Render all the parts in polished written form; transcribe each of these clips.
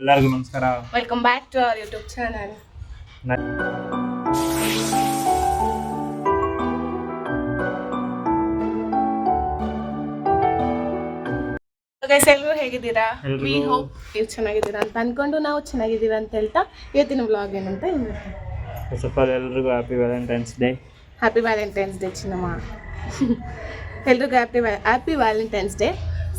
ಎಲ್ಲರಿಗೂ ನಮಸ್ಕಾರ. Welcome back to our YouTube channel. Guys, ಎಲ್ಲರೂ ಹೇಗಿದ್ದೀರಾ? ವಿ ಹೋಪ್ ನೀವು ಚೆನ್ನಾಗಿದ್ದೀರಾ ಅಂತ ಅನ್ಕೊಂಡು ನಾವು ಚೆನ್ನಾಗಿದ್ದೀವಿ ಅಂತ ಹೇಳ್ತಾ ಇವತ್ತಿನ ವ್ಲಾಗ್ ಏನಂತ ಫಸ್ಟ್ ಆಫ್ ಆಲ್ ಎಲ್ರಿಗೂ happy Valentine's Day. Happy Valentine's Day ಚಿನ್ನಮ್ಮ. ಎಲ್ರಿಗೂ ಹ್ಯಾಪಿ ವ್ಯಾಲೆಂಟೈನ್ಸ್ ಡೇ.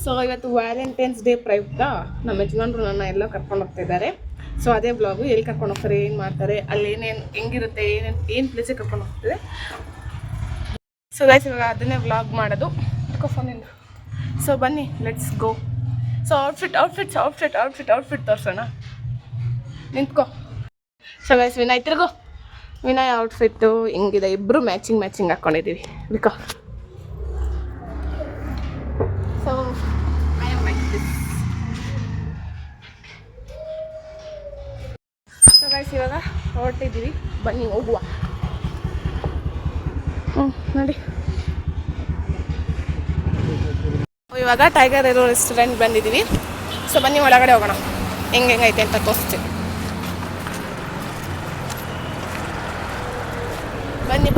ಸೊ ಇವತ್ತು ವ್ಯಾಲೆಂಟೈನ್ಸ್ ಡೇ ಪ್ರಯುಕ್ತ ನಮ್ಮ ಯಜಮಾನ್ರು ನನ್ನ ಎಲ್ಲ ಕರ್ಕೊಂಡು ಹೋಗ್ತಿದ್ದಾರೆ. ಸೊ ಅದೇ ಬ್ಲಾಗು, ಎಲ್ಲಿ ಕರ್ಕೊಂಡು ಹೋಗ್ತಾರೆ, ಏನು ಮಾಡ್ತಾರೆ, ಅಲ್ಲಿ ಏನೇನು ಹೆಂಗಿರುತ್ತೆ, ಏನು ಪ್ಲೇಸಿಗೆ ಕರ್ಕೊಂಡು ಹೋಗ್ತಾರೆ. ಸೊ ಗೈಸ್, ಇವಾಗ ಅದನ್ನೇ ವ್ಲಾಗ್ ಮಾಡೋದು ಫೋನಿಂದ. ಸೊ ಬನ್ನಿ, ಲೆಟ್ಸ್ ಗೋ. ಸೊ ಔಟ್ಫಿಟ್ ತೋರಿಸೋಣ. ನಿಂತ್ಕೋ. ಸೊ ಗೈಸ್, ವಿನಯ್ ತಿರ್ಗೋ. ವಿನಯ್ ಔಟ್ಫಿಟ್ಟು ಹಿಂಗಿದೆ, ಇಬ್ಬರು ಮ್ಯಾಚಿಂಗ್ ಹಾಕ್ಕೊಂಡಿದ್ದೀವಿ. ಬಿಕೋ. So I am like this. So guys, ಇವಾಗ ಹೊರಟಿದ್ದೀವಿ, ಬನ್ನಿ ಹೋಗುವ. ನೋಡಿ, ಇವಾಗ ಟೈಗರ್ ಇರೋ ರೆಸ್ಟೋರೆಂಟ್ ಬಂದಿದ್ದೀವಿ. ಸೊ ಬನ್ನಿ ಒಳಗಡೆ ಹೋಗೋಣ, ಹೆಂಗೈತೆ ಅಂತ ತೋರಿಸ್ತೀವಿ. ಬನ್ನಿ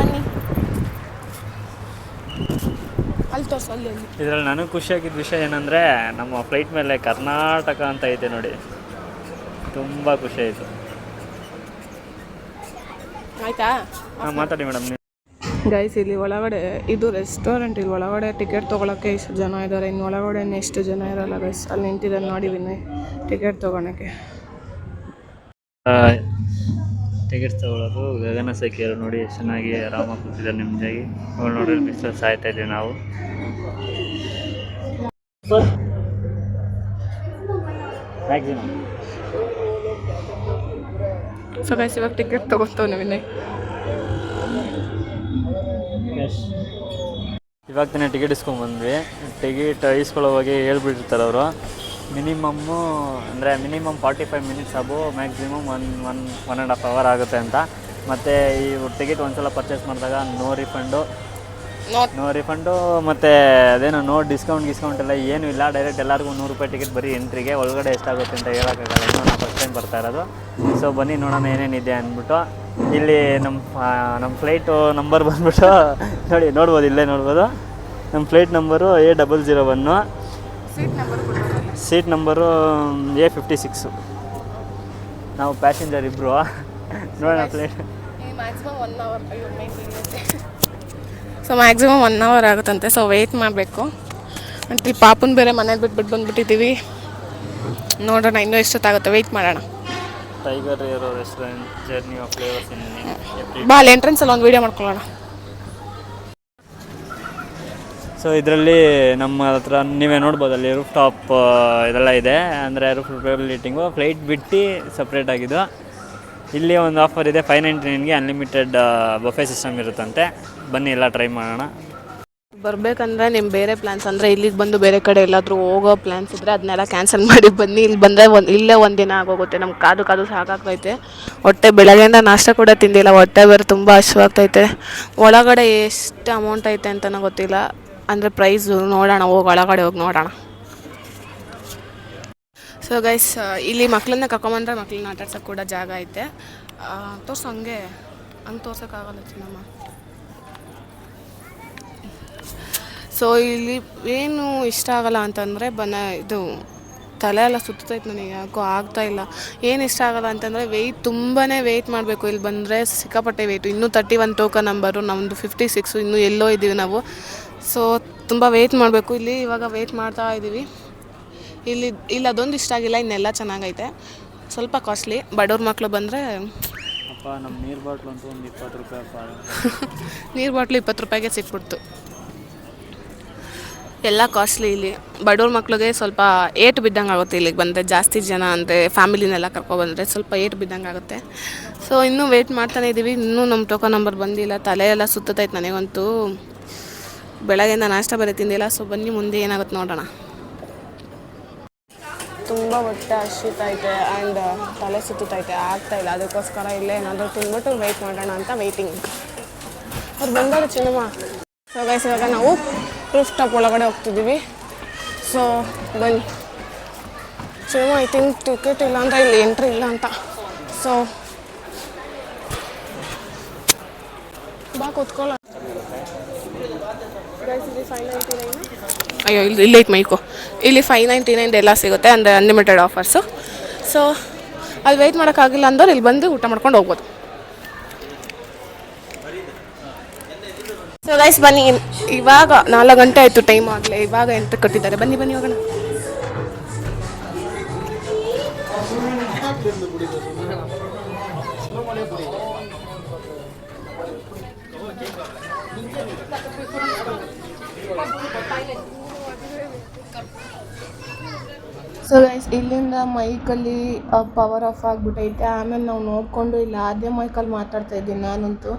ಅಲ್ಲಿ ತೋರಿಸು, ಅಲ್ಲಿ. ಇದರಲ್ಲಿ ನನಗೆ ಖುಷಿಯಾಗಿದ್ದ ವಿಷಯ ಏನಂದರೆ, ನಮ್ಮ ಫ್ಲೈಟ್ ಮೇಲೆ ಕರ್ನಾಟಕ ಅಂತ ಐತೆ ನೋಡಿ, ತುಂಬ ಖುಷಿ ಆಯಿತು. ಆಯಿತಾ? ಹಾಂ, ಮಾತಾಡಿ ಮೇಡಮ್. ಗೈಸ್, ಇಲ್ಲಿ ಒಳಗಡೆ ಇದು ರೆಸ್ಟೋರೆಂಟ್. ಇಲ್ಲಿ ಒಳಗಡೆ ಟಿಕೆಟ್ ತೊಗೊಳಕ್ಕೆ ಇಷ್ಟು ಜನ ಇದ್ದಾರೆ. ಇನ್ನು ಒಳಗಡೆ ಎಷ್ಟು ಜನ ಇರಲ್ಲ ಗೈಸ್. ಅಲ್ಲಿ ನಿಂತಿದ್ದಾರೆ ನೋಡಿ ವಿನಯ್, ಟಿಕೆಟ್ ತೊಗೊಳಕ್ಕೆ. ಟಿಕೆಟ್ಸ್ ತೊಗೊಳ್ಳೋದು ಗಗನ ಸಖಿಯರು ನೋಡಿ, ಎಷ್ಟು ಚೆನ್ನಾಗಿ ಆರಾಮಾಗಿ ಕೂತಿದ್ದಾರೆ ನಿಮ್ಮದಾಗಿ. ಅವ್ರು ನೋಡಿ ಬಿಸಿಲು ಸಾಯ್ತಾ ಇದ್ದೀವಿ ನಾವು. ಮ್ಯಾಕ್ಸಿಮಮ್. ಸೊ ಗೈಸ್, ಇವಾಗ ಟಿಕೆಟ್ ತೊಗೊಳ್ತವನೆ ವಿನಯ್. ಇವಾಗ ತಾನೇ ಟಿಕೆಟ್ ಇಸ್ಕೊಂಡ್ಬಂದ್ವಿ. ಟಿಕೆಟ್ ಇಸ್ಕೊಳ್ಳೋವಾಗ ಹೇಳ್ಬಿಟ್ಟಿರ್ತಾರೆ ಅವರು, ಮಿನಿಮಮ್ಮು 45 ಮಿನಿಟ್ಸ್ ಅಬೋ, ಮ್ಯಾಕ್ಸಿಮಮ್ 1.5 ಅವರ್ ಆಗುತ್ತೆ ಅಂತ. ಮತ್ತು ಈ ಟಿಕೆಟ್ ಒಂದ್ಸಲ ಪರ್ಚೇಸ್ ಮಾಡಿದಾಗ ನೋ ರಿಫಂಡು ಮತ್ತು ಅದೇನೋ ಡಿಸ್ಕೌಂಟ್ ಎಲ್ಲ ಏನೂ ಇಲ್ಲ. ಡೈರೆಕ್ಟ್ ಎಲ್ಲರಿಗೂ ₹100 ಟಿಕೆಟ್ ಬರೀ ಎಂಟ್ರಿಗೆ. ಒಳಗಡೆ ಎಷ್ಟಾಗುತ್ತೆ ಅಂತ ಹೇಳೋಕ್ಕಾಗಲ್ಲ, ಇನ್ನೂ ನಾವು ಫಸ್ಟ್ ಟೈಮ್ ಬರ್ತಾ ಇರೋದು. ಸೊ ಬನ್ನಿ ನೋಡೋಣ ಏನೇನಿದೆ ಅಂದ್ಬಿಟ್ಟು. ಇಲ್ಲಿ ನಮ್ಮ ಫ್ಲೈಟು ನಂಬರ್ ಬಂದ್ಬಿಟ್ಟು ನೋಡ್ಬೋದು, ಇಲ್ಲೇ ನೋಡ್ಬೋದು. ನಮ್ಮ flight number A001, seat number A56. ನಾವು ಪ್ಯಾಸೆಂಜರ್ ಇಬ್ಬರು. ನೋಡೋಣ ಫ್ಲೈಟ್. ಸೊ ಮ್ಯಾಕ್ಸಿಮಮ್ 1 ಅವರ್ ಆಗುತ್ತಂತೆ. ಸೊ ವೆಯ್ಟ್ ಮಾಡಬೇಕು. ಮತ್ತು ಈ ಪಾಪನ ಬೇರೆ ಮನೇಲಿ ಬಿಟ್ಬಿಟ್ಟು ಬಂದುಬಿಟ್ಟಿದ್ದೀವಿ. ನೋಡೋಣ ಇನ್ನೂ ಎಷ್ಟೊತ್ತಾಗುತ್ತೆ, ವೆಯ್ಟ್ ಮಾಡೋಣ. Tiger Aero restaurant journey of flavours ಇನ್ ಬಾ, ಅಲ್ಲಿ ಎಂಟ್ರೆನ್ಸಲ್ಲಿ ಒಂದು ವೀಡಿಯೋ ಮಾಡ್ಕೊಳ್ಳೋಣ. ಸೊ ಇದರಲ್ಲಿ ನಮ್ಮ ಹತ್ರ ನೀವೇ ನೋಡ್ಬೋದು, ಅಲ್ಲಿ ರೂಫ್ ಟಾಪ್ ಇದೆಲ್ಲ ಇದೆ. ಅಂದರೆ ರೂಫ್ ಲೀಟಿಂಗು ಫ್ಲೈಟ್ ಬಿಟ್ಟು ಸಪ್ರೇಟ್ ಆಗಿದ್ದು. ಇಲ್ಲಿ ಒಂದು ಆಫರ್ ಇದೆ, 599ಗೆ ಅನ್ಲಿಮಿಟೆಡ್ ಬಫೆ ಸಿಸ್ಟಮ್ ಇರುತ್ತಂತೆ. ಬನ್ನಿ ಎಲ್ಲ ಟ್ರೈ ಮಾಡೋಣ. ಬರಬೇಕಂದ್ರೆ ನಿಮ್ಮ ಬೇರೆ ಪ್ಲ್ಯಾನ್ಸ್ ಅಂದರೆ ಇಲ್ಲಿಗೆ ಬಂದು ಬೇರೆ ಕಡೆ ಎಲ್ಲಾದರೂ ಹೋಗೋ ಪ್ಲ್ಯಾನ್ಸ್ ಇದ್ದರೆ ಅದನ್ನೆಲ್ಲ ಕ್ಯಾನ್ಸಲ್ ಮಾಡಿ ಬನ್ನಿ. ಇಲ್ಲಿ ಬಂದರೆ ಇಲ್ಲೇ ಒಂದಿನ ಆಗೋಗುತ್ತೆ. ನಮ್ಗೆ ಕಾದು ಸಾಕಾಗ್ತೈತೆ. ಹೊಟ್ಟೆ ಬೆಳಗ್ಗೆಯಿಂದ ನಾಷ್ಟ ಕೂಡ ತಿಂದಿಲ್ಲ, ಹೊಟ್ಟೆ ಬೇರೆ ತುಂಬ ಹಸಿವಾಗ್ತೈತೆ. ಒಳಗಡೆ ಎಷ್ಟು ಅಮೌಂಟ್ ಐತೆ ಅಂತಲೂ ಗೊತ್ತಿಲ್ಲ, ಅಂದರೆ ಪ್ರೈಸು ನೋಡೋಣ, ಒಳಗಡೆ ಹೋಗಿ ನೋಡೋಣ. ಸೊ ಗೈಸ್, ಇಲ್ಲಿ ಮಕ್ಕಳನ್ನ ಕರ್ಕೊಂಬಂದ್ರೆ ಮಕ್ಕಳನ್ನ ಆಟಾಡ್ಸೋಕ್ಕೆ ಕೂಡ ಜಾಗ ಐತೆ. ತೋರ್ಸು, ಹಂಗೆ ತೋರ್ಸೋಕ್ಕಾಗಲ್ಲ ಚಿನ್ನಮ್ಮ. ಸೊ ಇಲ್ಲಿ ಏನು ಇಷ್ಟ ಆಗಲ್ಲ ಅಂತಂದರೆ ಇದು ತಲೆ ಎಲ್ಲ ಸುತ್ತೈತೆ ನನಗೆ, ಯಾಕೋ ಆಗ್ತಾಯಿಲ್ಲ. ಏನು ಇಷ್ಟ ಆಗಲ್ಲ ಅಂತಂದರೆ ತುಂಬಾ ವೆಯ್ಟ್ ಮಾಡಬೇಕು. ಇಲ್ಲಿ ಬಂದರೆ ಸಿಕ್ಕಾಪಟ್ಟೆ ವೆಯ್ಟು. ಇನ್ನೂ 31 ಟೋಕನ್ ನಂಬರು, ನಮ್ಮದು 56. ಇನ್ನೂ ಎಲ್ಲೋ ಇದ್ದೀವಿ ನಾವು. ಸೊ ತುಂಬ ವೆಯ್ಟ್ ಮಾಡಬೇಕು. ಇಲ್ಲಿ ಇವಾಗ ವೆಯ್ಟ್ ಮಾಡ್ತಾ ಇದ್ದೀವಿ. ಇಲ್ಲಿ ಅದೊಂದು ಇಷ್ಟ ಆಗಿಲ್ಲ, ಇನ್ನೆಲ್ಲ ಚೆನ್ನಾಗೈತೆ. ಸ್ವಲ್ಪ ಕಾಸ್ಟ್ಲಿ. ಬಡವ್ರ ಮಕ್ಕಳು ಬಂದರೆ ನಮ್ಮ ನೀರು ಬಾಟ್ಲು ಅಂತೂ ಒಂದು ₹20. ನೀರು ಬಾಟ್ಲು ₹20 ಸಿಕ್ಬಿಡ್ತು. ಎಲ್ಲ ಕಾಸ್ಟ್ಲಿ ಇಲ್ಲಿ. ಬಡವ್ರ ಮಕ್ಳಿಗೆ ಸ್ವಲ್ಪ ಏಟು ಬಿದ್ದಂಗೆ ಆಗುತ್ತೆ ಇಲ್ಲಿಗೆ ಬಂದರೆ. ಜಾಸ್ತಿ ಜನ ಅಂದರೆ ಫ್ಯಾಮಿಲಿನೆಲ್ಲ ಕರ್ಕೊಬಂದರೆ ಸ್ವಲ್ಪ ಏಟು ಬಿದ್ದಂಗೆ ಆಗುತ್ತೆ. ಸೊ ಇನ್ನೂ ವೆಯ್ಟ್ ಮಾಡ್ತಾನೆ ಇದ್ದೀವಿ. ಇನ್ನೂ ನಮ್ಮ ಟೋಕನ್ ನಂಬರ್ ಬಂದಿಲ್ಲ. ತಲೆ ಎಲ್ಲ ಸುತ್ತೈತೆ ನನಗಂತೂ. ಬೆಳಗ್ಗೆಯಿಂದ ನಾಷ್ಟ ಬೇರೆ ತಿಂದಿಲ್ಲ. ಸೊ ಬನ್ನಿ ಮುಂದೆ ಏನಾಗುತ್ತೆ ನೋಡೋಣ. ತುಂಬ ಹೊಟ್ಟೆ ಹಸಿತೈತೆ ಆ್ಯಂಡ್ ತಲೆ ಸುತ್ತೈತೆ, ಆಗ್ತಾಯಿಲ್ಲ. ಅದಕ್ಕೋಸ್ಕರ ಇಲ್ಲೇ ಏನಾದರೂ ತಿಂದ್ಬಿಟ್ಟು ವೆಯ್ಟ್ ಮಾಡೋಣ ಅಂತ ವೆಯ್ಟಿಂಗ್. ಅವ್ರು ಬಂದವರು ಚಿನ್ನಮ್ಮ. ಸೊ ಗೈಸ್, ಇವಾಗ ನಾವು ರೂಫ್ ಟಾಪ್ ಒಳಗಡೆ ಹೋಗ್ತಿದ್ದೀವಿ. ಸೊ ಬನ್ನಿ. ಆ್ಯಕ್ಚುಲಿ ಐ ಥಿಂಕ್ ಟಿಕೆಟ್ ಇಲ್ಲ ಅಂದರೆ ಇಲ್ಲಿ ಎಂಟ್ರಿ ಇಲ್ಲ ಅಂತ. ಸೊ ಬಾ ಕೂತ್ಕೊಳ್ಳ. ಅಯ್ಯೋ ಇಲ್ಲಿ ಐತೆ ಮೈಕು. ಇಲ್ಲಿ 599 ಎಲ್ಲ ಸಿಗುತ್ತೆ, ಅಂದರೆ ಅನ್ಲಿಮಿಟೆಡ್ ಆಫರ್ಸು. ಸೊ ಅಲ್ಲಿ ವೆಯ್ಟ್ ಮಾಡೋಕ್ಕಾಗಿಲ್ಲ ಅಂದ್ರೆ ಇಲ್ಲಿ ಬಂದು ಊಟ ಮಾಡ್ಕೊಂಡು ಹೋಗ್ಬೋದು. ಸೊ ಗೈಸ್ ಬನ್ನಿ, ಇವಾಗ 4 ಗಂಟೆ ಆಯಿತು, ಟೈಮ್ ಆಗಲೇ. ಇವಾಗ ಎಂಟ್ರಿ ಕೊಟ್ಟಿದ್ದಾರೆ. ಬನ್ನಿ ಬನ್ನಿ ಹೋಗೋಣ. ಸೊ ಗೈಸ್ ಇಲ್ಲಿಂದ ಮೈಕಲ್ಲಿ ಪವರ್ ಆಫ್ ಆಗಿಬಿಟ್ಟೈತೆ. ಆಮೇಲೆ ನಾವು ನೋಡಿಕೊಂಡು ಇಲ್ಲ ಅದೇ ಮೈಕಲ್ಲಿ ಮಾತಾಡ್ತಾ ಇದ್ದೀನಿ ನಾನಂತೂ.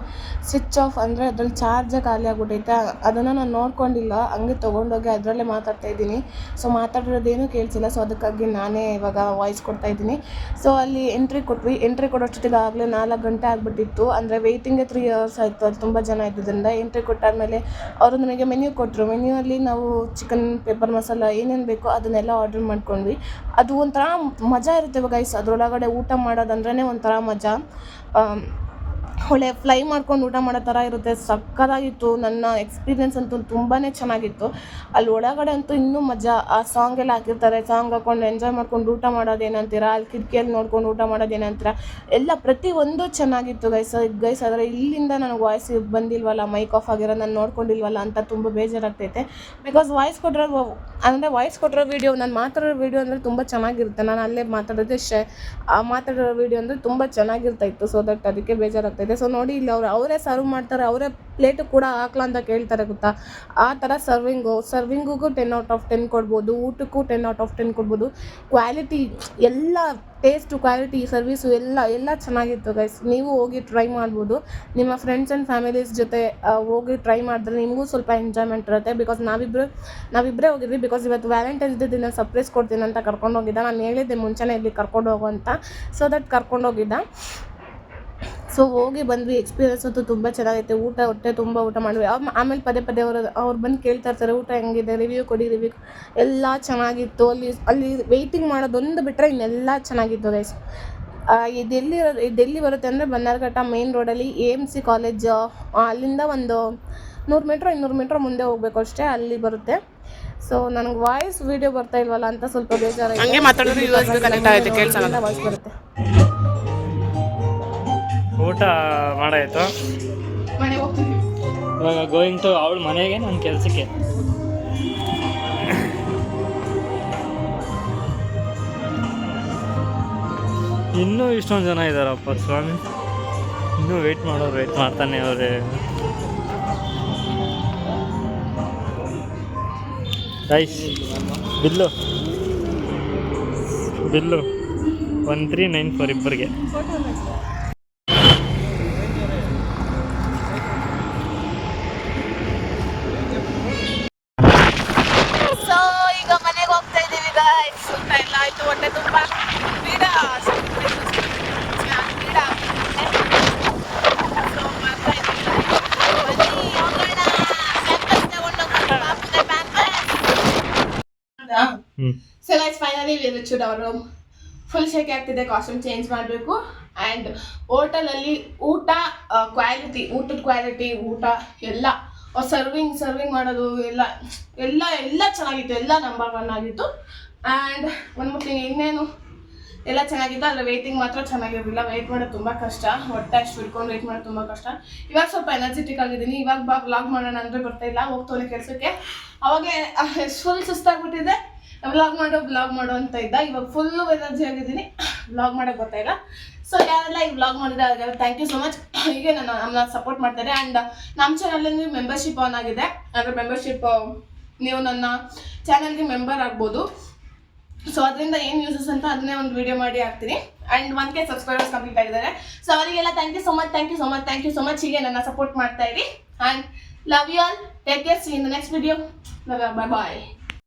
ಸ್ವಿಚ್ ಆಫ್ ಅಂದರೆ ಅದ್ರಲ್ಲಿ ಚಾರ್ಜೇ ಖಾಲಿ ಆಗಿಬಿಟ್ಟೈತೆ. ಅದನ್ನು ನಾನು ನೋಡ್ಕೊಂಡಿಲ್ಲ, ಹಂಗೆ ತೊಗೊಂಡೋಗಿ ಅದರಲ್ಲೇ ಮಾತಾಡ್ತಾ ಇದ್ದೀನಿ. ಸೊ ಮಾತಾಡಿರೋದೇನೂ ಕೇಳಿಸಿಲ್ಲ. ಸೊ ಅದಕ್ಕಾಗಿ ನಾನೇ ಇವಾಗ ವಾಯ್ಸ್ ಕೊಡ್ತಾಯಿದ್ದೀನಿ. ಸೊ ಅಲ್ಲಿ ಎಂಟ್ರಿ ಕೊಟ್ವಿ. ಎಂಟ್ರಿ ಕೊಡೋಷ್ಟೊತ್ತಿಗೆ ಆಗಲೇ 4 ಗಂಟೆ ಆಗಿಬಿಟ್ಟಿತ್ತು. ಅಂದರೆ ವೆಯ್ಟಿಂಗೇ 3 hours ಆಯಿತು. ಅದು ತುಂಬ ಜನ ಇದ್ದಿದ್ದರಿಂದ ಎಂಟ್ರಿ ಕೊಟ್ಟಾದಮೇಲೆ ಅವರು ನನಗೆ ಮೆನ್ಯೂ ಕೊಟ್ಟರು. ಮೆನ್ಯೂವಲ್ಲಿ ನಾವು ಚಿಕನ್, ಪೆಪ್ಪರ್ ಮಸಾಲ ಏನೇನು ಬೇಕೋ ಅದನ್ನೆಲ್ಲ ಆರ್ಡ್ರ್ ಮಾಡ್ಕೊಂಡ್ವಿ. ಅದು ಒಂಥರ ಮಜಾ ಇರುತ್ತೆ ಗೈಸ್. ಅದರೊಳಗಡೆ ಊಟ ಮಾಡೋದಂದ್ರೇ ಒಂಥರ ಮಜಾ. ಒಳ್ಳೆ ಫ್ಲೈ ಮಾಡ್ಕೊಂಡು ಊಟ ಮಾಡೋ ಥರ ಇರುತ್ತೆ. ಸಕ್ಕತ್ತಾಗಿತ್ತು. ನನ್ನ ಎಕ್ಸ್ಪೀರಿಯೆನ್ಸ್ ಅಂತೂ ತುಂಬಾ ಚೆನ್ನಾಗಿತ್ತು. ಅಲ್ಲಿ ಒಳಗಡೆ ಅಂತೂ ಇನ್ನೂ ಮಜಾ. ಆ ಸಾಂಗ್ ಎಲ್ಲ ಹಾಕಿರ್ತಾರೆ, ಸಾಂಗ್ ಹಾಕ್ಕೊಂಡು ಎಂಜಾಯ್ ಮಾಡ್ಕೊಂಡು ಊಟ ಮಾಡೋದೇನಂತೀರ, ಅಲ್ಲಿ ಕಿಟಕಿಯಲ್ಲಿ ನೋಡ್ಕೊಂಡು ಊಟ ಮಾಡೋದೇನಂತೀರ, ಎಲ್ಲ ಪ್ರತಿಯೊಂದು ಚೆನ್ನಾಗಿತ್ತು ಗೈಸ್. ಆದರೆ ಇಲ್ಲಿಂದ ನನಗೆ ವಾಯ್ಸ್ ಬಂದಿಲ್ವಲ್ಲ, ಮೈಕ್ ಆಫ್ ಆಗಿರೋ ನಾನು ನೋಡ್ಕೊಂಡಿಲ್ವಲ್ಲ ಅಂತ ತುಂಬ ಬೇಜಾರಾಗ್ತೈತೆ. ಬಿಕಾಸ್ ವಾಯ್ಸ್ ಕೊಟ್ಟಿರೋ ವೀಡಿಯೋ, ನಾನು ಮಾತಾಡೋ ವೀಡಿಯೋ ಅಂದರೆ ತುಂಬ ಚೆನ್ನಾಗಿರುತ್ತೆ. ನಾನು ಅಲ್ಲೇ ಮಾತಾಡೋದೇ ಮಾತಾಡೋ ವೀಡಿಯೋ ಅಂದರೆ ತುಂಬ ಚೆನ್ನಾಗಿರ್ತಾಯಿತ್ತು. ಸೊ ದಟ್ ಅದಕ್ಕೆ ಬೇಜಾರಾಗ್ತಾಯಿದೆ. ಸೊ ನೋಡಿ ಇಲ್ಲಿ ಅವರೇ ಸರ್ವ್ ಮಾಡ್ತಾರೆ, ಅವರೇ ಪ್ಲೇಟು ಕೂಡ ಹಾಕ್ಲಾ ಅಂತ ಕೇಳ್ತಾರೆ ಗೊತ್ತಾ, ಆ ಥರ ಸರ್ವಿಂಗಿಗೂ 10 out of 10 ಕೊಡ್ಬೋದು, ಊಟಕ್ಕೂ 10 out of 10 ಕೊಡ್ಬೋದು. ಕ್ವಾಲಿಟಿ ಎಲ್ಲ, ಟೇಸ್ಟು, ಕ್ವಾಲಿಟಿ, ಸರ್ವಿಸು ಎಲ್ಲ ಚೆನ್ನಾಗಿತ್ತು ಗೈಸ್. ನೀವು ಹೋಗಿ ಟ್ರೈ ಮಾಡ್ಬೋದು. ನಿಮ್ಮ ಫ್ರೆಂಡ್ಸ್ ಆ್ಯಂಡ್ ಫ್ಯಾಮಿಲೀಸ್ ಜೊತೆ ಹೋಗಿ ಟ್ರೈ ಮಾಡಿದ್ರೆ ನಿಮಗೂ ಸ್ವಲ್ಪ ಎಂಜಾಯ್ಮೆಂಟ್ ಇರುತ್ತೆ. ಬಿಕಾಸ್ ನಾವಿಬ್ಬರೇ ಹೋಗಿದ್ವಿ. ಬಿಕಾಸ್ ಇವತ್ತು ವ್ಯಾಲೆಂಟೈನ್ಸ್ ಡೇ ದಿನ ಸರ್ಪ್ರೈಸ್ ಕೊಡ್ತೀನಿ ಅಂತ ಕರ್ಕೊಂಡು ಹೋಗಿದ್ದ. ನಾನು ಹೇಳಿದ್ದೆ ಮುಂಚೆನೇ ಇಲ್ಲಿ ಕರ್ಕೊಂಡು ಹೋಗು ಅಂತ. ಸೊ ದಟ್ ಕರ್ಕೊಂಡು ಹೋಗಿದ್ದ. ಸೊ ಹೋಗಿ ಬಂದ್ವಿ. ಎಕ್ಸ್ಪೀರಿಯೆನ್ಸ್ ಅಂತೂ ತುಂಬ ಚೆನ್ನಾಗೈತೆ. ಹೊಟ್ಟೆ ತುಂಬ ಊಟ ಮಾಡಿದ್ವಿ. ಆಮೇಲೆ ಪದೇ ಅವ್ರು ಬಂದು ಕೇಳ್ತಾ ಇರ್ತಾರೆ ಊಟ ಹೆಂಗಿದೆ, ರಿವ್ಯೂ ಕೊಡಿ. ಎಲ್ಲ ಚೆನ್ನಾಗಿತ್ತು. ಅಲ್ಲಿ ವೆಯ್ಟಿಂಗ್ ಮಾಡೋದೊಂದು ಬಿಟ್ಟರೆ ಇನ್ನೆಲ್ಲ ಚೆನ್ನಾಗಿತ್ತು ಗೈಸ್. ಇದೆಲ್ಲಿ ಬರುತ್ತೆ ಅಂದರೆ ಬನ್ನಾರಘಟ್ಟ ಮೇನ್ ರೋಡಲ್ಲಿ AMC ಕಾಲೇಜ್, ಅಲ್ಲಿಂದ ಒಂದು 100 ಮೀಟ್ರ್ 200 ಮೀಟ್ರ್ ಮುಂದೆ ಹೋಗಬೇಕು ಅಷ್ಟೇ, ಅಲ್ಲಿ ಬರುತ್ತೆ. ಸೊ ನನಗೆ ವಾಯ್ಸ್ ವೀಡಿಯೋ ಬರ್ತಾ ಇಲ್ವಲ್ಲ ಅಂತ ಸ್ವಲ್ಪ ಬೇಜಾರಾಯಿತು. ಹಂಗೆ ಮಾತಾಡಿದ್ರೆ ವಾಯ್ಸ್ ಬರುತ್ತೆ. ಊಟ ಮಾಡಾಯಿತು. ಇವಾಗ ಗೋಯಿಂಗ್ ಟು ಅವಳ ಮನೆಗೆ, ನನ್ನ ಕೆಲಸಕ್ಕೆ. ಇನ್ನೂ ಇಷ್ಟೊಂದು ಜನ ಇದ್ದಾರಪ್ಪ ಸ್ವಾಮಿ. ಇನ್ನೂ ವೆಯ್ಟ್ ಮಾಡ್ತಾನೆ ಅವ್ರೆ. ರೈಸ್ ಬಿಲ್ಲು 1394 ಇಬ್ಬರಿಗೆ. ಹೊಟ್ಟೆ ತುಂಬ ಬೀಡ so guys finally we reached our room. Full ಶೇಕೆ ಆಗ್ತಿದೆ, ಕಾಸ್ಟ್ಯೂಮ್ ಚೇಂಜ್ ಮಾಡಬೇಕು. ಆ್ಯಂಡ್ ಹೋಟೆಲಲ್ಲಿ ಊಟದ ಕ್ವಾಲಿಟಿ ಊಟ ಎಲ್ಲ ಸರ್ವಿಂಗ್ ಮಾಡೋದು ಎಲ್ಲ ಚೆನ್ನಾಗಿತ್ತು. ಎಲ್ಲ ನಂಬರ್ 1 ಆಗಿತ್ತು. ಆ್ಯಂಡ್ ಒಂದು ಮುಟ್ಟಿಂಗ್ ಇನ್ನೇನು ಎಲ್ಲ ಚೆನ್ನಾಗಿತ್ತು. ಆದರೆ ವೆಯ್ಟಿಂಗ್ ಮಾತ್ರ ಚೆನ್ನಾಗಿರಲಿಲ್ಲ. ವೆಯ್ಟ್ ಮಾಡೋದು ತುಂಬ ಕಷ್ಟ. ಹೊಟ್ಟೆ ಅಷ್ಟು ಬಿಡ್ಕೊಂಡು ವೆಯ್ಟ್ ಮಾಡೋದು ತುಂಬ ಕಷ್ಟ. ಇವಾಗ ಸ್ವಲ್ಪ ಎನರ್ಜೆಟಿಕ್ ಆಗಿದ್ದೀನಿ. ಇವಾಗ ವ್ಲಾಗ್ ಮಾಡೋಣ ಅಂದರೆ ಬರ್ತಾಯಿಲ್ಲ, ಹೋಗ್ತೋನೆ ಕೆಲಸಕ್ಕೆ. ಅವಾಗಲೇ ಫುಲ್ ಸುಸ್ತಾಗ್ಬಿಟ್ಟಿದೆ. ವ್ಲಾಗ್ ಮಾಡೋ ಅಂತ ಇದ್ದ. ಇವಾಗ ಫುಲ್ಲು ಎನರ್ಜಿ ಆಗಿದ್ದೀನಿ. ವ್ಲಾಗ್ ಮಾಡೋಕ್ಕೆ ಗೊತ್ತಾಯಿಲ್ಲ. ಸೊ ಯಾರೆಲ್ಲ ಈ ವ್ಲಾಗ್ ಮಾಡಿದ್ರೆ ಅದಕ್ಕೆಲ್ಲ ಥ್ಯಾಂಕ್ ಯು ಸೊ ಮಚ್. ಹೀಗೆ ನಮ್ಮನ್ನ ಸಪೋರ್ಟ್ ಮಾಡ್ತಾರೆ. ಆ್ಯಂಡ್ ನಮ್ಮ ಚಾನಲಲ್ಲಿ ಮೆಂಬರ್ಶಿಪ್ ಆನ್ ಆಗಿದೆ. ಅದರ ಮೆಂಬರ್ಶಿಪ್ ನೀವು ನನ್ನ ಚಾನಲ್ಗೆ ಮೆಂಬರ್ ಆಗ್ಬೋದು. ಸೊ ಅದರಿಂದ ಏನು ಯೂಸಸ್ ಅಂತ ಅದನ್ನೇ ಒಂದು ವಿಡಿಯೋ ಮಾಡಿ ಹಾಕ್ತೀನಿ. ಆ್ಯಂಡ್ 1K ಸಬ್ಸ್ಕ್ರೈಬರ್ಸ್ ಕಂಪ್ಲೀಟ್ ಆಗಿದ್ದಾರೆ. ಸೊ ಅವರಿಗೆಲ್ಲ ಥ್ಯಾಂಕ್ ಯು ಸೊ ಮಚ್. ಹೀಗೆ ನನ್ನ ಸಪೋರ್ಟ್ ಮಾಡ್ತಾ ಇರಿ. And love you all. Take care. See in the next video. Bye bye.